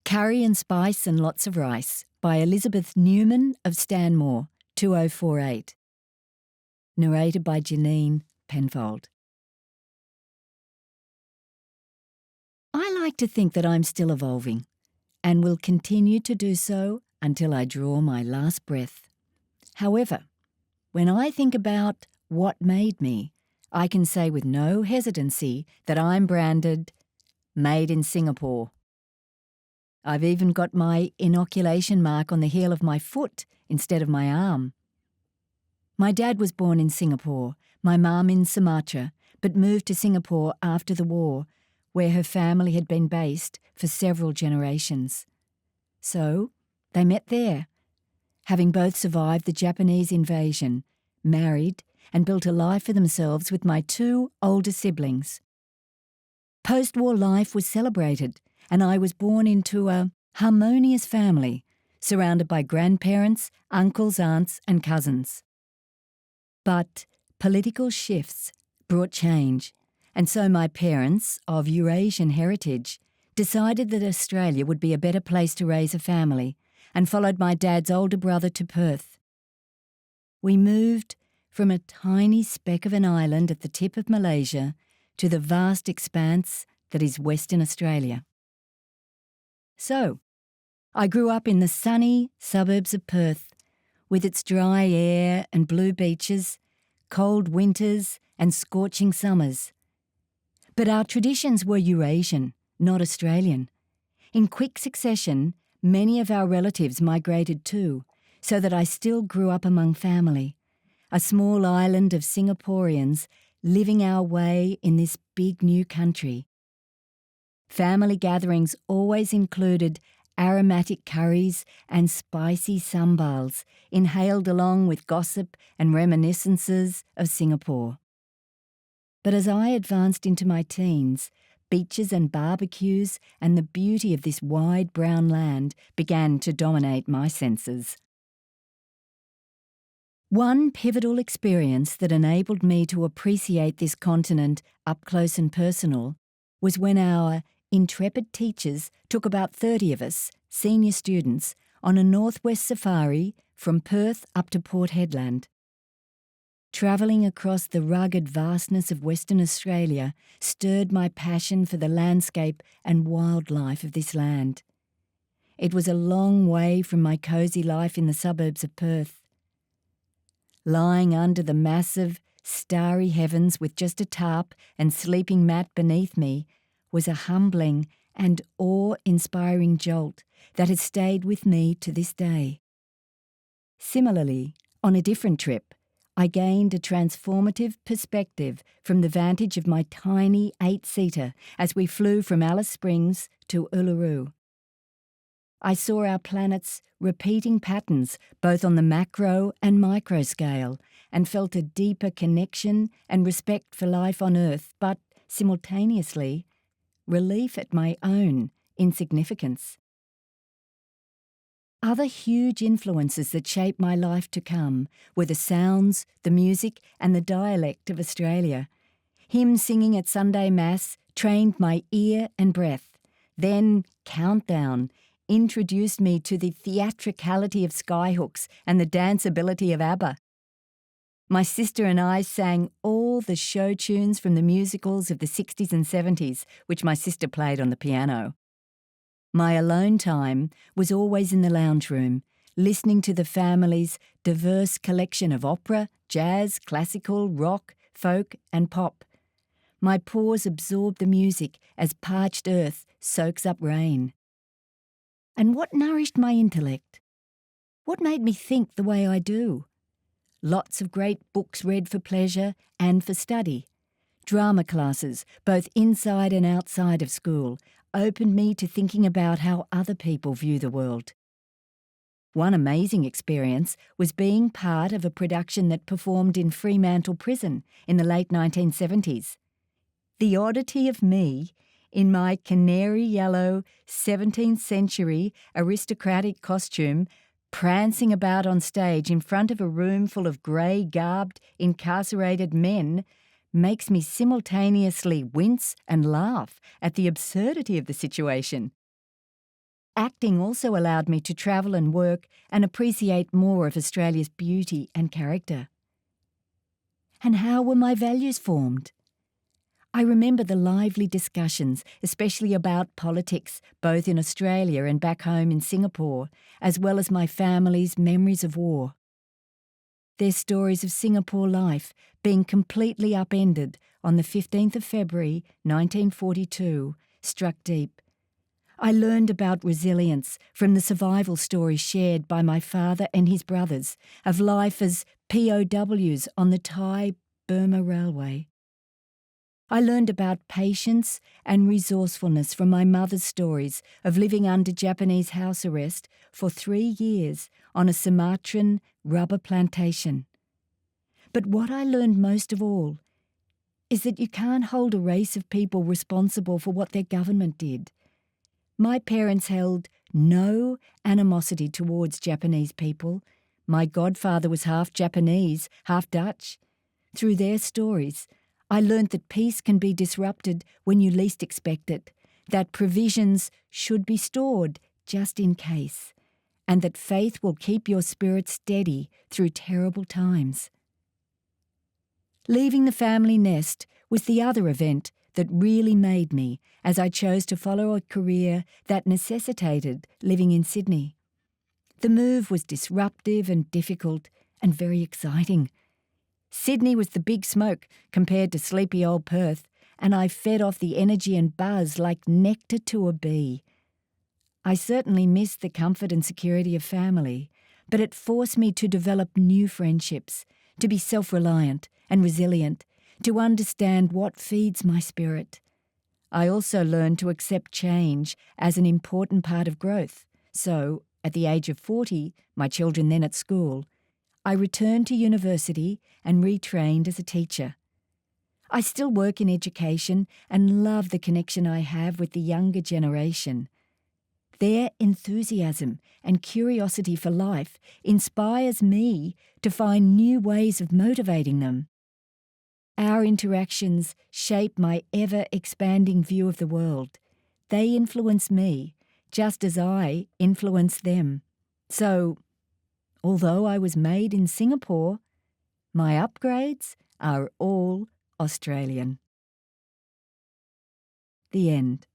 Currie and Spice and Lots of Rice by Elizabeth Newman of Stanmore, 2048. Narrated by Janine Penfold. I like to think that I'm still evolving and will continue to do so until I draw my last breath. However, when I think about what made me, I can say with no hesitancy that I'm branded Made in Singapore. I've even got my inoculation mark on the heel of my foot instead of my arm. My dad was born in Singapore, my mum in Sumatra, but moved to Singapore after the war, where her family had been based for several generations. So they met there, having both survived the Japanese invasion, married, and built a life for themselves with my two older siblings. Post-war life was celebrated, and I was born into a harmonious family, surrounded by grandparents, uncles, aunts, and cousins. But political shifts brought change, and so my parents, of Eurasian heritage, decided that Australia would be a better place to raise a family, and followed my dad's older brother to Perth. We moved from a tiny speck of an island at the tip of Malaysia to the vast expanse that is Western Australia. So, I grew up in the sunny suburbs of Perth, with its dry air and blue beaches, cold winters and scorching summers. But our traditions were Eurasian, not Australian. In quick succession, many of our relatives migrated too, so that I still grew up among family, a small island of Singaporeans living our way in this big new country. Family gatherings always included aromatic curries and spicy sambals, inhaled along with gossip and reminiscences of Singapore. But as I advanced into my teens, beaches and barbecues and the beauty of this wide brown land began to dominate my senses. One pivotal experience that enabled me to appreciate this continent up close and personal was when our intrepid teachers took about 30 of us, senior students, on a northwest safari from Perth up to Port Hedland. Travelling across the rugged vastness of Western Australia stirred my passion for the landscape and wildlife of this land. It was a long way from my cosy life in the suburbs of Perth. Lying under the massive, starry heavens with just a tarp and sleeping mat beneath me was a humbling and awe-inspiring jolt that has stayed with me to this day. Similarly, on a different trip, I gained a transformative perspective from the vantage of my tiny 8-seater as we flew from Alice Springs to Uluru. I saw our planet's repeating patterns both on the macro and micro scale and felt a deeper connection and respect for life on Earth, but simultaneously, relief at my own insignificance. Other huge influences that shaped my life to come were the sounds, the music, and the dialect of Australia. Hymn singing at Sunday Mass trained my ear and breath. Then Countdown introduced me to the theatricality of skyhooks and the danceability of ABBA. My sister and I sang all the show tunes from the musicals of the 60s and 70s, which my sister played on the piano. My alone time was always in the lounge room, listening to the family's diverse collection of opera, jazz, classical, rock, folk, and pop. My pores absorbed the music as parched earth soaks up rain. And what nourished my intellect? What made me think the way I do? Lots of great books read for pleasure and for study. Drama classes, both inside and outside of school, opened me to thinking about how other people view the world. One amazing experience was being part of a production that performed in Fremantle Prison in the late 1970s. The oddity of me, in my canary yellow 17th century aristocratic costume, prancing about on stage in front of a room full of grey-garbed, incarcerated men, makes me simultaneously wince and laugh at the absurdity of the situation. Acting also allowed me to travel and work and appreciate more of Australia's beauty and character. And how were my values formed? I remember the lively discussions, especially about politics, both in Australia and back home in Singapore, as well as my family's memories of war. Their stories of Singapore life being completely upended on the 15th of February 1942 struck deep. I learned about resilience from the survival stories shared by my father and his brothers of life as POWs on the Thai-Burma Railway. I learned about patience and resourcefulness from my mother's stories of living under Japanese house arrest for 3 years on a Sumatran rubber plantation. But what I learned most of all is that you can't hold a race of people responsible for what their government did. My parents held no animosity towards Japanese people. My godfather was half Japanese, half Dutch. Through their stories, I learnt that peace can be disrupted when you least expect it, that provisions should be stored just in case, and that faith will keep your spirit steady through terrible times. Leaving the family nest was the other event that really made me, as I chose to follow a career that necessitated living in Sydney. The move was disruptive and difficult and very exciting. Sydney was the big smoke compared to sleepy old Perth, and I fed off the energy and buzz like nectar to a bee. I certainly missed the comfort and security of family, but it forced me to develop new friendships, to be self-reliant and resilient, to understand what feeds my spirit. I also learned to accept change as an important part of growth. So, at the age of 40, my children then at school, I returned to university and retrained as a teacher. I still work in education and love the connection I have with the younger generation. Their enthusiasm and curiosity for life inspires me to find new ways of motivating them. Our interactions shape my ever-expanding view of the world. They influence me, just as I influence them. So, although I was made in Singapore, my upgrades are all Australian. The end.